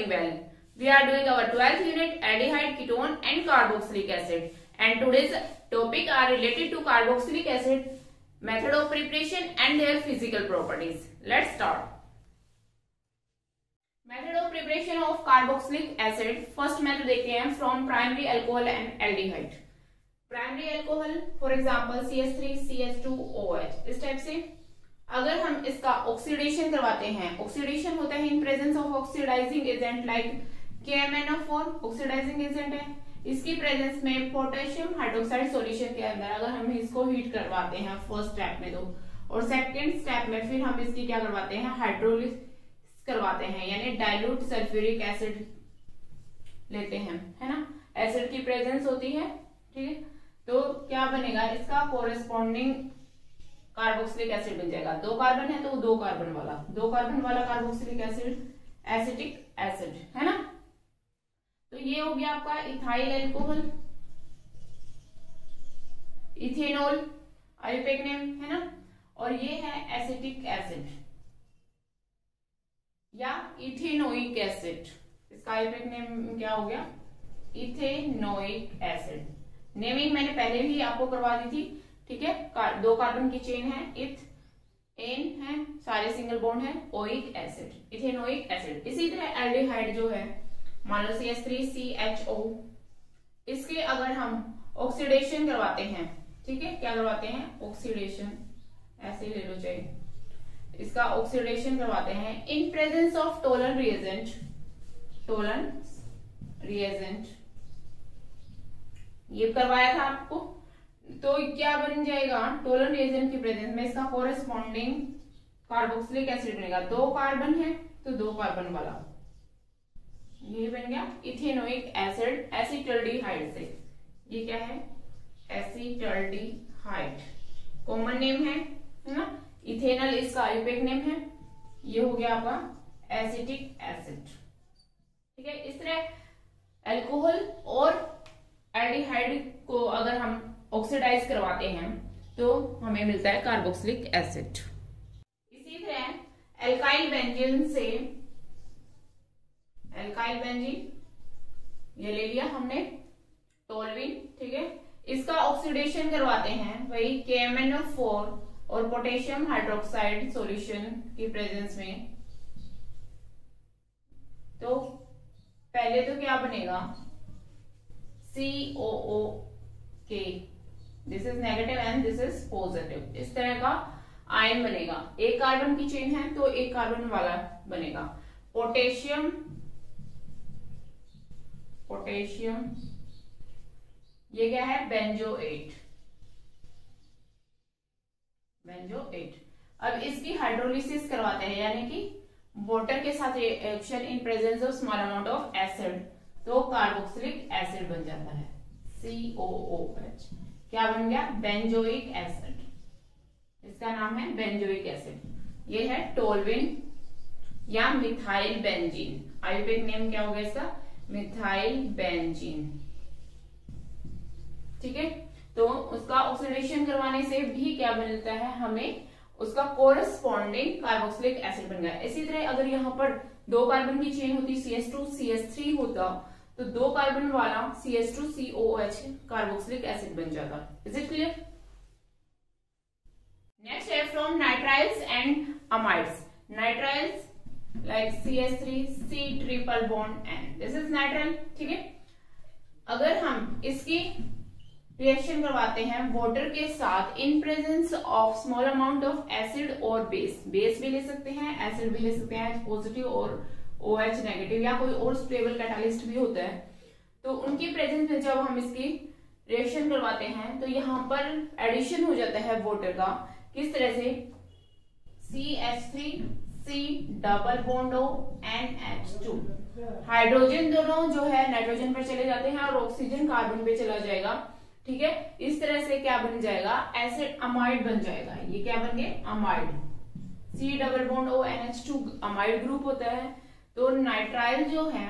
well. We are doing our 12th unit aldehyde, ketone and carboxylic acid. And today's topic are related to carboxylic acid, method of preparation and their physical properties. Let's start. Method of preparation of carboxylic acid. First method देखते हैं from primary alcohol and aldehyde. Primary alcohol, for example CH3, CH2OH. इस type से अगर हम इसका oxidation करवाते हैं, oxidation होता है in presence of oxidising agent like KMnO4 oxidising agent है। इसकी प्रेजेंस में पोटेशियम हाइड्रोक्साइड सॉल्यूशन के अंदर अगर हम इसको हीट करवाते हैं फर्स्ट स्टेप में, तो और सेकंड स्टेप में फिर हम इसकी क्या करवाते हैं, हाइड्रोलिसिस करवाते हैं, यानी डाइल्यूट सल्फ्यूरिक एसिड लेते हैं, है ना। एसिड की प्रेजेंस होती है, ठीक है। तो क्या बनेगा, इसका कोरेस्पॉन्डिंग कार्बोक्सिलिक एसिड बन जाएगा। 2 कार्बन है तो 2 कार्बन वाला कार्बोक्सिलिक एसिड एसिटिक एसिड, है ना। तो ये हो गया आपका ethyl alcohol, ethanol IUPAC name, है ना। और ये है एसिटिक एसिड या इथेनोइक एसिड। इसका आईयूपैक नेम क्या हो गया, इथेनोइक एसिड। नेमिंग मैंने पहले ही आपको करवा दी थी, ठीक है। 2 कार्बन की चेन है, इथ एन है, सारे सिंगल बॉन्ड है, ओइक एसिड, इथेनोइक एसिड। इसी तरह एल्डिहाइड जो है, मान लो CH3CHO, इसके अगर हम ऑक्सीडेशन करवाते हैं, ठीक है, क्या करवाते हैं, ऑक्सीडेशन, ऐसे ले लो चाहिए, इसका ऑक्सीडेशन करवाते हैं इन प्रेजेंस ऑफ टोलन रिएजेंट, ये करवाया था आपको। तो क्या बन जाएगा, टोलन रिएजेंट की प्रेजेंस में इसका कोरेस्पॉन्डिंग कार्बोक्सिलिक एसिड बनेगा। 2 कार्बन है तो 2 कार्बन वाला, ये बन गया इथेनोइक एसिड एसिटल्डिहाइड से। ये क्या है, एसिटल्डिहाइड, कॉमन नेम है ना। इथेनॉल इसका आईयूपैक नेम है। ये हो गया आपका एसिटिक एसिड, ठीक है। इस तरह अल्कोहल और एल्डिहाइड को अगर हम ऑक्सीडाइज करवाते हैं तो हमें मिलता है कार्बोक्सिलिक एसिड। इसी तरह एल्काइल बेंजीन से, एल्काइल बेंजीन ये ले लिया हमने, टोल्यूइन, ठीक है। इसका ऑक्सीडेशन करवाते हैं वही KMnO4 और पोटेशियम हाइड्रोक्साइड सॉल्यूशन की प्रेजेंस में। तो पहले तो क्या बनेगा, COOK, this is negative and this is positive. इस तरह का आयन बनेगा। 1 कार्बन की चेन है तो 1 कार्बन वाला बनेगा। पोटेशियम ये क्या है, बेंजोएट। अब इसकी हाइड्रोलिसिस करवाते हैं, यानी कि वाटर के साथ reaction in presence of small amount of acid, तो कार्बोक्सिलिक एसिड बन जाता है, COOH। क्या बन गया, बेंजोइक एसिड। इसका नाम है बेंजोइक एसिड। ये है टोल्यूइन या मिथाइल बेंजीन। आईयूपैक नेम क्या हो गया इसका, मिथाइल बेंजीन, ठीक है। तो उसका ऑक्सीडेशन करवाने से भी क्या मिलता है हमें, उसका कोरेस्पॉन्डिंग कार्बोक्सिलिक एसिड बन गया। इसी तरह अगर यहाँ पर 2 कार्बन की चेन होती, CH2 CH3 होता, तो 2 कार्बन वाला CH2COOH कार्बोक्सिलिक एसिड बन जाता। Is it clear. नेक्स्ट है from nitriles and amides. Nitriles like CH3C triple bond N, this is nitrile, ठीक है। अगर हम इसकी रिएक्शन करवाते हैं वाटर के साथ इन presence of small amount of acid और बेस भी ले सकते हैं, एसिड भी ले सकते हैं, पॉजिटिव और OH नेगेटिव, या कोई और स्टेबल कैटालिस्ट भी होता है। तो उनकी प्रेजेंस में जब हम इसकी रिएक्शन करवाते हैं तो यहाँ पर एडिशन हो जाता है वाटर का। किस तरह से, CH3C double bond O NH2, hydrogen दोनों जो है नाइट्रोजन पर चले जाते हैं और ऑक्सीजन कार्बन पे चला जाएगा, ठीक है। इस तरह से क्या बन जाएगा, एसिड अमाइड बन जाएगा। ये क्या बन गए, amide. C double bond O NH2 amide group होता है। तो नाइट्राइल जो है,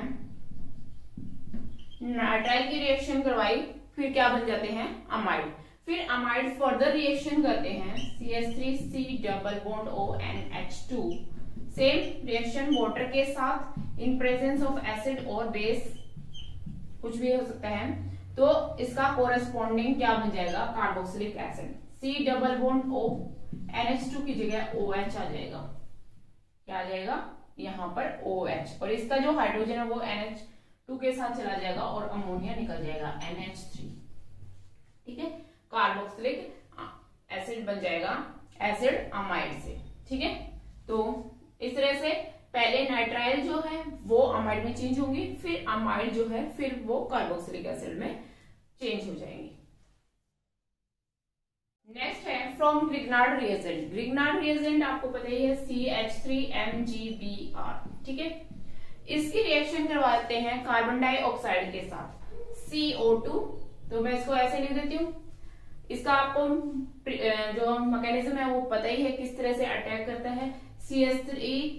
नाइट्राइल की रिएक्शन करवाई, फिर क्या बन जाते हैं, अमाइड। फिर अमाइड फर्दर रिएक्शन करते हैं CH3C double bond O NH2 same reaction water के साथ इन प्रेजेंस ऑफ एसिड और बेस, कुछ भी हो सकता है, तो इसका कोरेस्पॉन्डिंग क्या बन जाएगा, carboxylic acid. C double bond O, NH2 की जगह OH आ जाएगा। क्या आ जाएगा यहाँ पर OH, और इसका जो हाइड्रोजन है वो NH2 के साथ चला जाएगा और अमोनिया निकल जाएगा NH3। ठीक है, कार्बोक्सिलिक एसिड बन जाएगा एसिड अमाइड से। ठीक है, तो इस तरह से पहले नाइट्राइल जो है वो अमाइड में चेंज होंगी, फिर अमाइड जो है फिर वो कार्बोक्सिलिक एसिड में चेंज हो जाएंगी। नेक्स्ट है from Grignard reagent. Grignard reagent आपको पता ही है CH3MgBr। ठीक है, इसकी रिएक्शन करवाते हैं कार्बन डाइऑक्साइड के साथ CO2। तो मैं इसको ऐसे लिख देती हूँ। इसका आपको जो मैकेनिज्म है वो पता ही है किस तरह से अटैक करता है। CH3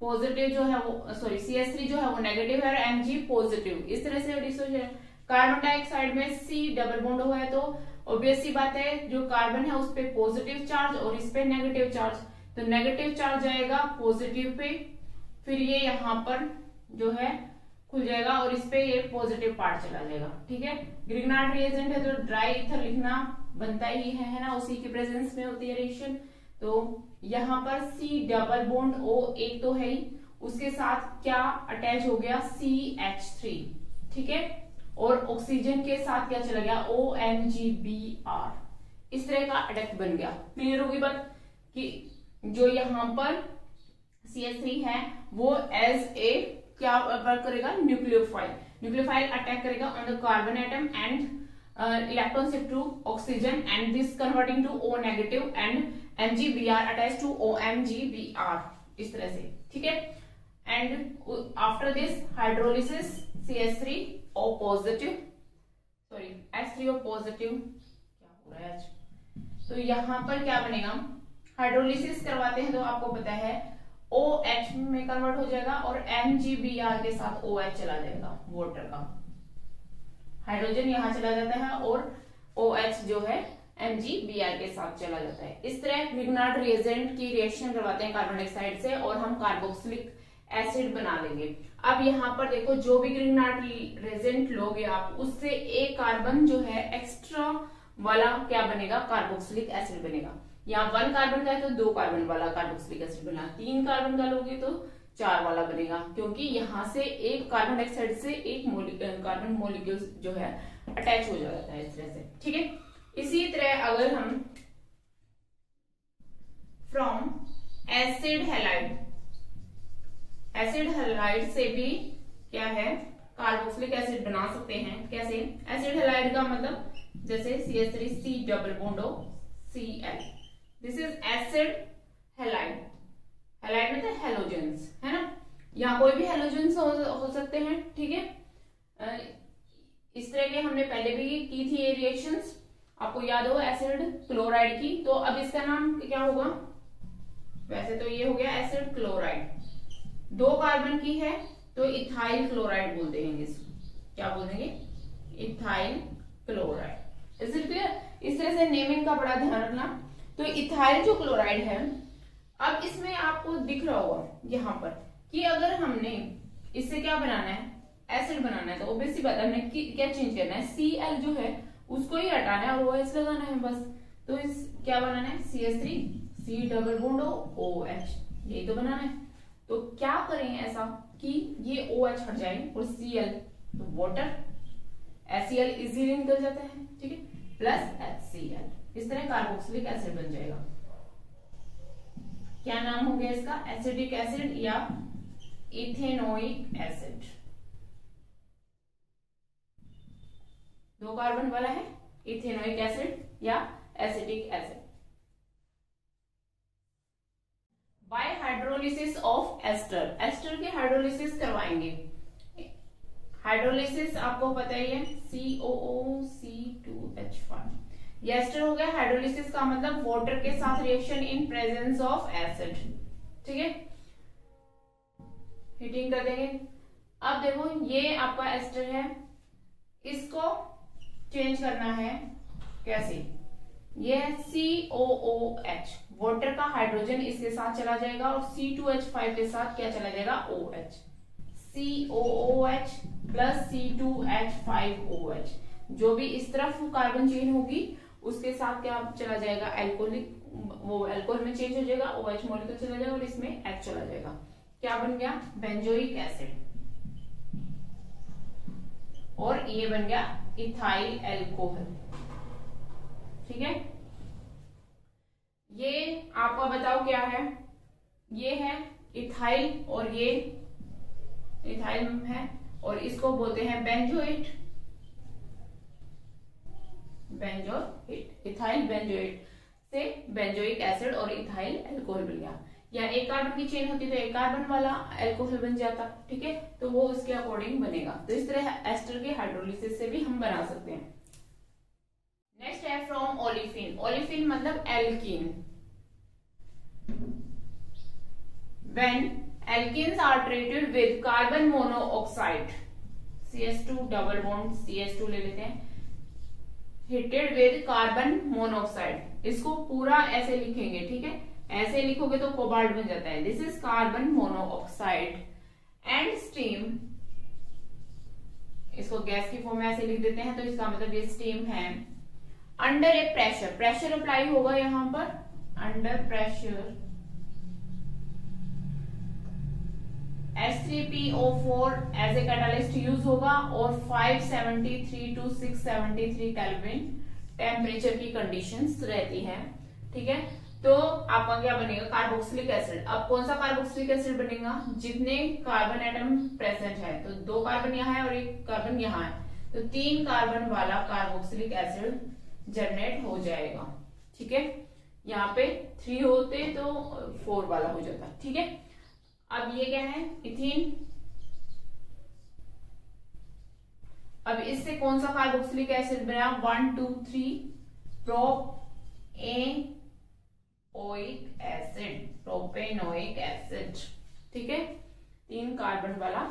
पॉजिटिव जो है वो, सॉरी CH3 जो है वो नेगेटिव है और Mg पॉजिटिव, इस तरह से डिसोसिएशन। कार्बन डाइऑक्साइड में C डबल बॉन्ड हुआ है तो ऑब्वियस सी बात है जो कार्बन है उस पे पॉजिटिव चार्ज और इस पे नेगेटिव चार्ज, तो नेगेटिव चार्ज जाएगा पॉजिटिव पे, फिर ये यहाँ पर जो है खुल जाएगा और इस पे ये पॉजिटिव पार्ट चला जाएगा। ठीक है, ग्रिग्नार्ड रिएजेंट है तो ड्राई ईथर लिखना बनता ही है ना, उसी की प्रेजेंस में होती है रिएक्शन। तो यहाँ पर C डबल बॉन्ड O एक तो है ही, उसके साथ क्या अटैच हो गया CH3। ठीक है, और ऑक्सीजन के साथ क्या चला गया OMgBr, इस तरह का अटैक बन गया। क्लियर होगी बात कि जो यहाँ पर CH3 है वो एज ए क्या वर्क करेगा, न्यूक्लियोफाइल अटैक करेगा on the carbon atom and electron shift to oxygen and this converting to O negative and MgBr attach to OMgBr, इस तरह से। ठीक है, and after this hydrolysis CH3O positive, sorry H3O positive, क्या हो रहा है आज, तो यहाँ पर क्या बनेगा, हाइड्रोलिसिस करवाते हैं तो आपको पता है OH में कन्वर्ट हो जाएगा और MgBr के साथ OH चला जाएगा, वाटर का हाइड्रोजन यहाँ चला जाता है और OH जो है MgBr के साथ चला जाता है। इस तरह ग्रिग्नार्ड रिएजेंट की रिएक्शन करवाते हैं कार्बन डाइऑक्साइड से और हम कार्बोक्सिलिक एसिड बना लेंगे। अब यहाँ पर देखो जो भी ग्रिग्नार्ड रिएजेंट लोगे आप, उससे एक कार्बन जो है एक्स्ट्रा वाला क्या बनेगा, कार्बोक्सिलिक एसिड बनेगा। यहाँ 1 कार्बन का है तो 2 कार्बन वाला कार्बोक्सिलिक एसिड बना, 3 कार्बन का लोगे तो 4 वाला बनेगा, क्योंकि यहाँ से एक कार्बन डाइऑक्साइड से एक कार्बन मोलिक्यूल जो है अटैच हो जाता है इस तरह से। ठीक है, इसी तरह अगर हम फ्रॉम एसिड हैलाइड से भी क्या है कार्बोक्सिलिक एसिड बना सकते हैं। कैसे, एसिड हैलाइड का मतलब जैसे CH3C double bond O Cl, this is acid halide. Halide मतलब हेलोजेंस है ना, यहाँ कोई भी हेलोजेंस हो सकते हैं। ठीक है, इस तरह के हमने पहले भी की थी ये रिएक्शंस, आपको याद हो एसिड क्लोराइड की, तो अब इसका नाम क्या होगा, वैसे तो ये हो गया एसिड क्लोराइड। 2 कार्बन की है तो इथाइल क्लोराइड बोल देंगे इसको, क्या बोल देंगे, इथाइल क्लोराइड। इस तरह से नेमिंग का बड़ा ध्यान रखना। तो इथाइल जो क्लोराइड है, अब इसमें आपको दिख रहा होगा यहाँ पर कि अगर हमने इससे क्या बनाना है, एसिड बनाना है, तो ऑब्वियस सी बात है हमने क्या चेंज करना है, Cl जो है उसको ही हटाना है और OH लगाना है बस। तो इस क्या बनाना है, CH3C डबल बॉन्ड OH, यही तो बनाना है। तो क्या करें ऐसा कि ये OH हट जाए और Cl तो वाटर, HCl इजीली निकल जाता है। ठीक है, प्लस HCl, इस तरह कार्बोक्सिलिक एसिड बन जाएगा। क्या नाम हो गया इसका, एसिडिक एसिड या इथेनोइक एसिड। 2 कार्बन वाला है, इथेनोइक एसिड या acidic acid. By hydrolysis of ester, ester की हाइड्रोलिसिस करवाएंगे। हाइड्रोलिसिस आपको पता ही है COOC2H5, ये एस्टर हो गया। हाइड्रोलिसिस का मतलब वाटर के साथ reaction in presence of acid. ठीक है, हीटिंग कर देंगे। अब देखो ये आपका एस्टर है, इसको चेंज करना है कैसे, ये है COOH, वाटर का हाइड्रोजन इसके साथ चला जाएगा और C2H5 के साथ क्या चला जाएगा, OH, COOH प्लस C2H5OH। जो भी इस तरफ कार्बन चेन होगी उसके साथ क्या चला जाएगा, एल्कोहलिक, वो अल्कोहल में चेंज हो जाएगा, OH मॉलिक्यूल चला जाएगा और इसमें H चला जाएगा। क्या बन गया, बेंजोइक एसिड, और ये बन गया इथाइल एल्कोहल। ठीक है, ये आपका बताओ क्या है, ये है इथाइल और ये इथाइल है और इसको बोलते हैं बेंजोएट, बेंजोएट, इथाइल बेंजोएट से बेंजोइक एसिड और इथाइल एल्कोहल बन गया। या एक कार्बन की चेन होती तो एक कार्बन वाला एल्कोहल बन जाता। ठीक है, तो वो उसके अकॉर्डिंग बनेगा। तो इस तरह एस्टर के हाइड्रोलिसिस से भी हम बना सकते हैं। नेक्स्ट है फ्रॉम ओलिफिन। ओलिफिन मतलब alkene. When alkenes are treated with carbon monoxide, CH2 double bond CH2 ले लेते हैं, heated with carbon monoxide, इसको पूरा ऐसे लिखेंगे। ठीक है, ऐसे लिखोगे तो कोबाल्ट बन जाता है। This is carbon monoxide and steam, इसको गैस की फॉर्म में ऐसे लिख देते हैं तो इसका मतलब ये स्टीम है। Under a pressure, pressure apply होगा यहां पर, under pressure H3PO4 as a catalyst use होगा और 573 to 673 केल्विन टेम्परेचर की कंडीशंस रहती है। ठीक है, तो आपका क्या बनेगा, कार्बोक्सिलिक एसिड। अब कौन सा कार्बोक्सिलिक एसिड बनेगा, जितने कार्बन एटम प्रेजेंट है, तो 2 कार्बन यहाँ है और 1 कार्बन यहाँ है, तो 3 कार्बन वाला कार्बोक्सिलिक एसिड जनरेट हो जाएगा। ठीक है, यहाँ पे 3 होते तो 4 वाला हो जाता। ठीक है, अब ये क्या है, इथीन। अब इससे कौन सा कार्बोक्सिलिक एसिड बना, 1 2 3 प्रोपेनोइक एसिड, प्रोपेनोइक एसिड। ठीक है, 3 कार्बन वाला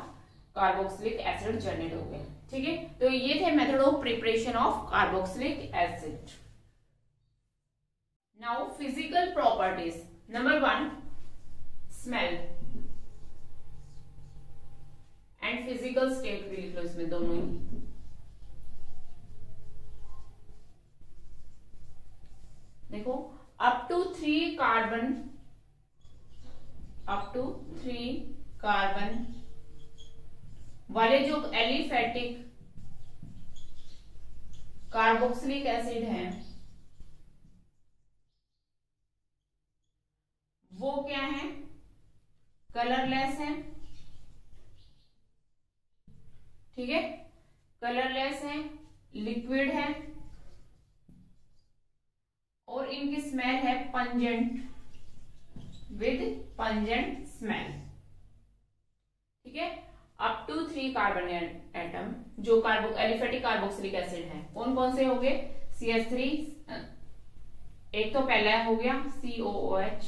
कार्बोक्सिलिक एसिड जनरेट हो गया। ठीक है, तो ये थे method of preparation of carboxylic acid. Now physical properties. Number 1 smell and physical state भी लिख लो इसमें दोनों ही। देखो अप टू 3 कार्बन वाले जो एलिफेटिक कार्बोक्सिलिक एसिड है वो क्या है, कलरलेस है। ठीक है, कलरलेस है, लिक्विड है और इनकी स्मेल है पंजेंट, विद पंजेंट स्मेल। ठीक है, अप टू 3 कार्बन एटम जो एलिफेटिक कार्बोक्सिलिक एसिड है, कौन कौन से हो गए, CH3, एक तो पहला हो गया COOH,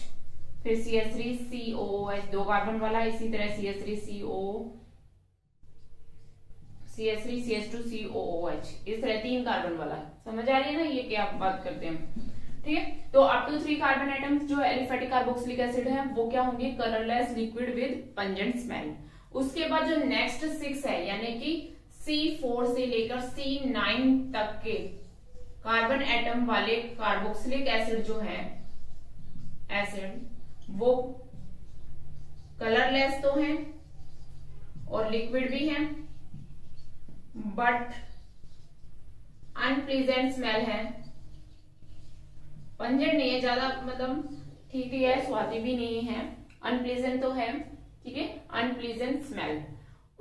फिर CH3 COOH 2 कार्बन वाला, इसी तरह CH3 CH2 COOH, इस तरह 3 कार्बन वाला। समझ आ रही है ना ये क्या बात करते हैं। ठीक है, तो अप टू 3 कार्बन एटम्स जो एलिफेटिक कार्बोक्सिलिक एसिड है वो क्या होंगे, colourless, liquid with pungent smell. उसके बाद जो नेक्स्ट 6 है यानी कि C4 से लेकर C9 तक के कार्बन एटम वाले कार्बोक्सिलिक एसिड जो है एसिड, वो कलरलेस तो हैं और लिक्विड भी हैं, बट अनप्लीजेंट स्मेल है, पंजेंट नहीं है ज्यादा, मतलब ठीक ही है, स्वादी भी नहीं है, अनप्लीजेंट तो है। ठीक है, अनप्लीजेंट स्मेल।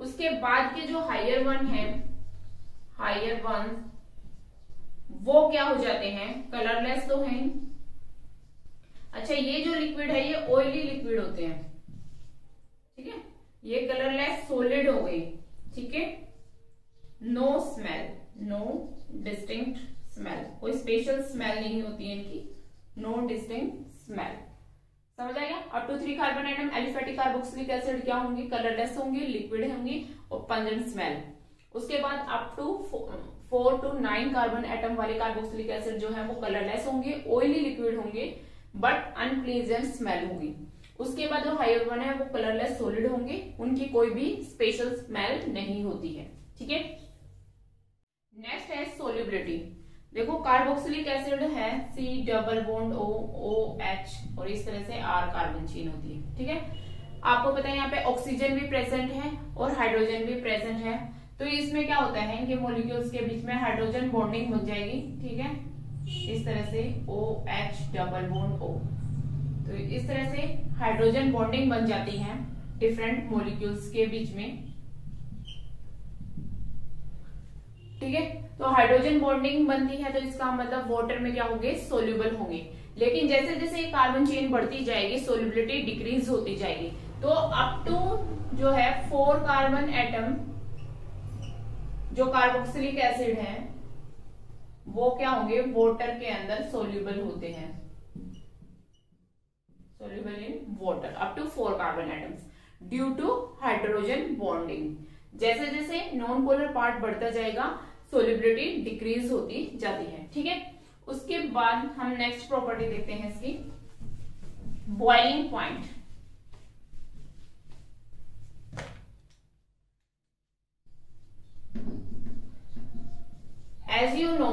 उसके बाद के जो हायर वन है, हायर वन वो क्या हो जाते हैं, कलरलेस तो हैं। अच्छा, ये जो लिक्विड है ये ऑयली लिक्विड होते हैं। ठीक है, ये कलरलेस सॉलिड हो गई। ठीक है, no smell, no distinct smell, कोई स्पेशल स्मेल नहीं होती है इनकी, नो डिस्टिंक्ट स्मेल। समझ आएगा। Up to 3 carbon atom aliphatic carboxylic acid क्या होंगी, कलरलेस होंगी, लिक्विड होंगी और पंजेंट स्मेल। उसके बाद up to 4 to 9 carbon atom वाले कार्बोक्सिलिक एसिड जो है वो कलरलेस होंगे, ऑयली लिक्विड होंगे, बट अनप्लीजेंट स्मेल होगी। उसके बाद जो हायर वन है वो कलरलेस सॉलिड होंगे, उनकी कोई भी स्पेशल स्मेल नहीं होती है। ठीक है, नेक्स्ट है सोल्यूबिलिटी। देखो कार्बोक्सिलिक एसिड है C डबल बॉन्ड OH और इस तरह से R कार्बन चेन होती है। ठीक है, आपको पता है यहाँ पे ऑक्सीजन भी प्रेजेंट है और हाइड्रोजन भी प्रेजेंट है, तो इसमें क्या होता है कि मॉलिक्यूल्स के बीच में हाइड्रोजन बॉन्डिंग बन जाएगी। ठीक है, इस तरह से OH डबल बॉन्ड O, तो इस तरह से हाइड्रोजन बॉन्डिंग बन जाती है डिफरेंट मॉलिक्यूल्स के बीच में। ठीक है, तो हाइड्रोजन बॉन्डिंग बनती है तो इसका मतलब वाटर में क्या होंगे, सोल्यूबल होंगे। लेकिन जैसे जैसे कार्बन चेन बढ़ती जाएगी सोल्यूबिलिटी डिक्रीज होती जाएगी, तो अप टू जो है 4 कार्बन एटम जो कार्बोक्सिलिक एसिड है वो क्या होंगे, वाटर के अंदर सोल्यूबल होते हैं, soluble in water up to 4 carbon atoms due to hydrogen bonding. जैसे जैसे नॉन पोलर पार्ट बढ़ता जाएगा सोल्यूबिलिटी डिक्रीज होती जाती है। ठीक है, उसके बाद हम नेक्स्ट प्रॉपर्टी देखते हैं इसकी, boiling point. As you know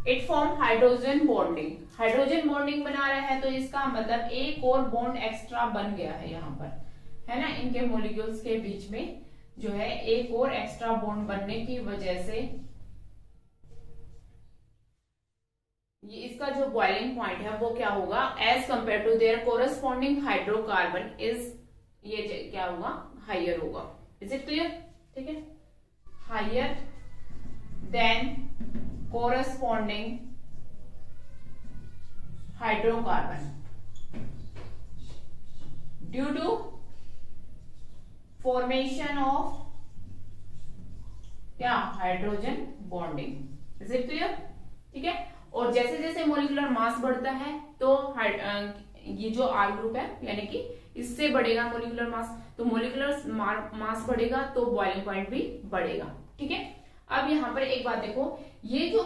it form hydrogen bonding, hydrogen bonding बना रहा है तो इसका मतलब एक और बॉन्ड एक्स्ट्रा बन गया है यहाँ पर, है ना। इनके मॉलिक्यूल्स के बीच में जो है एक और एक्स्ट्रा बॉन्ड बनने की वजह से ये इसका जो बॉइलिंग पॉइंट है वो क्या होगा, as compare to their corresponding hydrocarbon is, ये क्या होगा, हायर होगा। Is it clear? ठीक है, higher than corresponding hydrocarbon due to formation of क्या, hydrogen bonding. Is it clear? ठीक है, और जैसे जैसे मोलिकुलर मास बढ़ता है तो ये जो R ग्रुप है यानी कि इससे बढ़ेगा मोलिकुलर मास, तो मोलिकुलर मास बढ़ेगा तो बॉइलिंग पॉइंट भी बढ़ेगा। ठीक है, अब यहाँ पर एक बात देखो, ये जो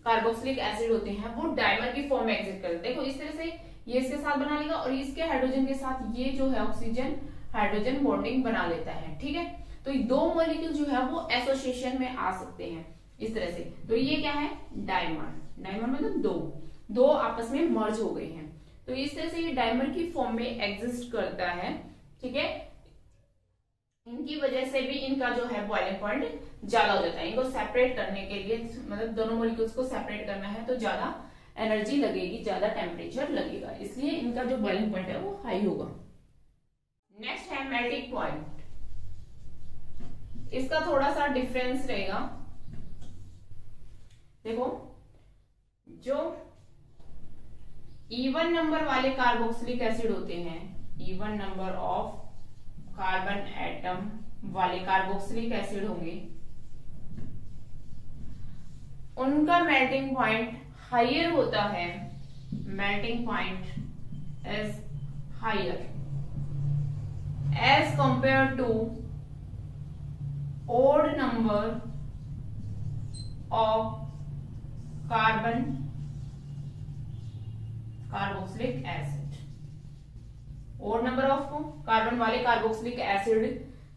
कार्बोक्सिलिक एसिड होते हैं वो डाइमर की फॉर्म में एग्जिस्ट करते हैं। देखो इस तरह से ये इसके साथ बना लेगा और इसके हाइड्रोजन के साथ ये जो है ऑक्सीजन हाइड्रोजन बॉन्डिंग बना लेता है। ठीक है, तो दो मॉलिक्यूल जो है वो एसोसिएशन में आ सकते हैं इस तरह से, तो ये क्या है, डाइमर। डाइमर मतलब दो आपस में मर्ज हो गए हैं, तो इस तरह से ये डाइमर की फॉर्म में एग्जिस्ट करता है। ठीक है, इनकी वजह से भी इनका जो है बॉइलिंग पॉइंट ज्यादा हो जाता है। इनको सेपरेट करने के लिए, मतलब दोनों मॉलिक्यूल्स को सेपरेट करना है तो ज्यादा एनर्जी लगेगी, ज्यादा टेम्परेचर लगेगा, इसलिए इनका जो बॉइलिंग पॉइंट है वो हाई होगा। नेक्स्ट है मेल्टिंग पॉइंट, इसका थोड़ा सा डिफरेंस रहेगा। देखो जो इवन नंबर वाले कार्बोक्सिलिक एसिड होते हैं, even number of carbon atom वाले कार्बोक्सिलिक एसिड होंगे, उनका मेल्टिंग पॉइंट हायर होता है। Melting point is higher as compare to odd number of carboxylic acid, odd number of carbon वाले कार्बोक्सिलिक एसिड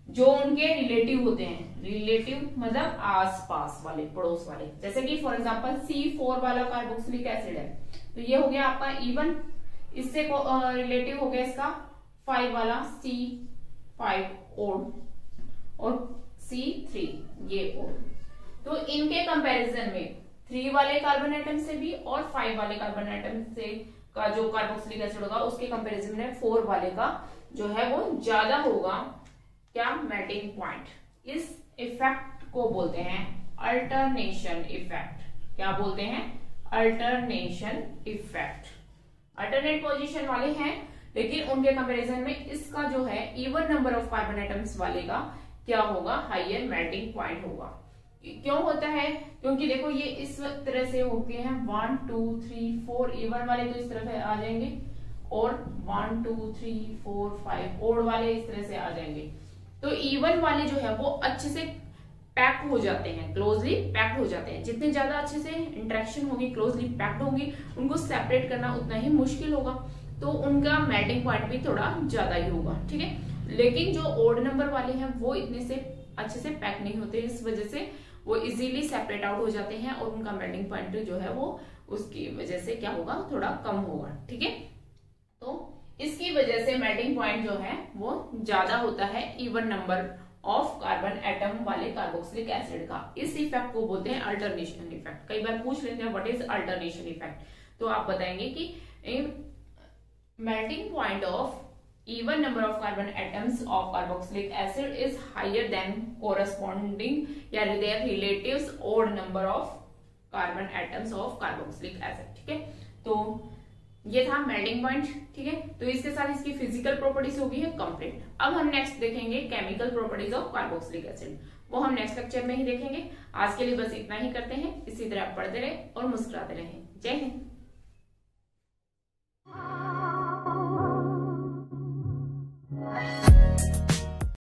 जो उनके रिलेटिव होते हैं, रिलेटिव मतलब आसपास वाले, पड़ोस वाले, जैसे कि फॉर एग्जांपल C4 वाला कार्बोक्सिलिक एसिड है तो ये हो गया आपका इवन, इससे रिलेटिव हो गया इसका 5 वाला C5 ओड और C3 ये ओड। तो इनके कंपैरिजन में 3 वाले कार्बन एटम से भी और 5 वाले कार्बन एटम से का जो कार्बोक्सिलिक एसिड होगा उसके कंपैरिजन में 4 वाले का जो है वो ज्यादा होगा। क्या, मेल्टिंग पॉइंट। इस इफेक्ट को बोलते हैं अल्टरनेशन इफेक्ट। क्या बोलते हैं, अल्टरनेशन इफेक्ट। अल्टरनेट पोजीशन वाले हैं लेकिन उनके कंपैरिजन में इसका जो है even number of carbon atoms वाले का क्या होगा, हायर मेल्टिंग पॉइंट होगा। क्यों होता है, क्योंकि देखो ये इस तरह से होते हैं 1 2 3 4 इवन वाले तो इस तरह आ जाएंगे और 1 2 3 4 5 ओड वाले इस तरह से आ जाएंगे। तो इवन वाले जो है वो अच्छे से पैक्ड हो जाते हैं, क्लोजली पैक्ड हो जाते हैं। जितने ज्यादा अच्छे से इंटरेक्शन होगी, क्लोजली पैक्ड होंगी, उनको सेपरेट करना उतना ही मुश्किल होगा, तो उनका मेल्टिंग पॉइंट भी थोड़ा ज्यादा ही होगा, ठीक है। लेकिन जो ओड नंबर वाले हैं वो इतने से अच्छे से पैक नहीं होते, इस वजह से वो इजीली सेपरेट आउट हो जाते हैं और उनका मेल्टिंग पॉइंट जो है वो उसकी वजह से क्या होगा, थोड़ा कम होगा, ठीक है। तो इसकी वजह से मेल्टिंग पॉइंट जो है वो ज्यादा होता है even number of carbon atom वाले कार्बोक्सिलिक एसिड का। इस इफेक्ट को बोलते हैं अल्टरनेशन इफेक्ट। कई बार पूछ लेते हैं व्हाट इज अल्टरनेशन इफेक्ट, तो आप बताएंगे कि melting point of even number of carbon atoms of carboxylic acid is higher than corresponding या their relatives odd number of carbon atoms of carboxylic acid, ठीक है। तो ये था मेल्टिंग पॉइंट, ठीक है। तो इसके साथ इसकी फिजिकल प्रॉपर्टीज होगी है कंप्लीट। अब हम नेक्स्ट देखेंगे chemical properties of carboxylic acid, वो हम नेक्स्ट लेक्चर में ही देखेंगे। आज के लिए बस इतना ही करते हैं। इसी तरह आप पढ़ते रहे और मुस्कुराते रहे। जय हिंद।